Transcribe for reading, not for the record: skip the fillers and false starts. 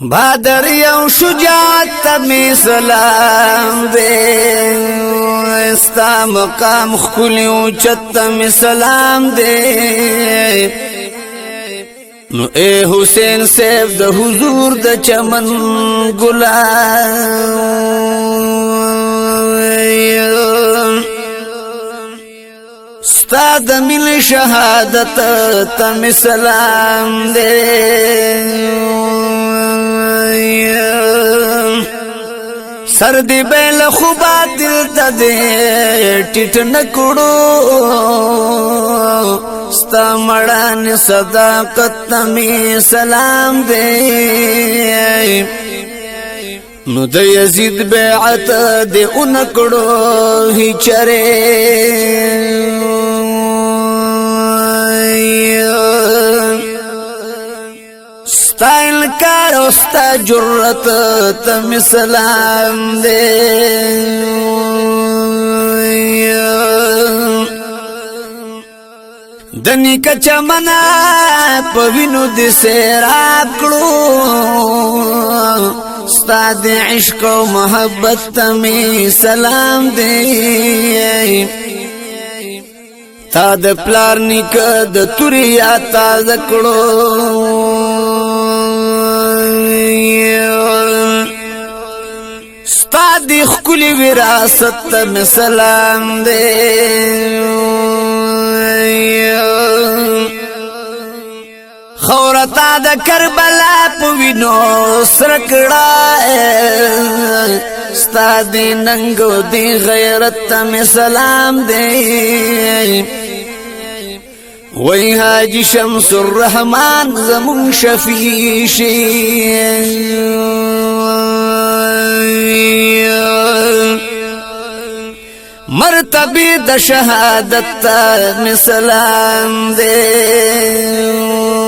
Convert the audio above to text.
بادر یو شجاعت تمی سلام دے استا مقام خلی اوچت تمی سلام دے نو اے حسین سیف د حضور د چمن گلان ستا د مل شهادت تمی سلام دے سر دی بیل خوبا دل تا دے ٹیٹ نکڑو ستا مڑان صداقت تمی سلام دے نو د یزید بیعت دے انکڑو ہی چرے ستا انکار و ستا جرت تم سلام دے دنی کچا منا پوینو دی سیراب کرو ستا دی عشق و محبت تم سلام دے تا د پلار نیک د توریا تاز کړو ستا د خپل وراثت ته سلام دې خورتا د کربلا په وینو سرکړه ستا دی ننگو دی غیرت تم سلام دے وی حاجی شمس الرحمن زمون شفیشی مرتبی د شهادت تم سلام دے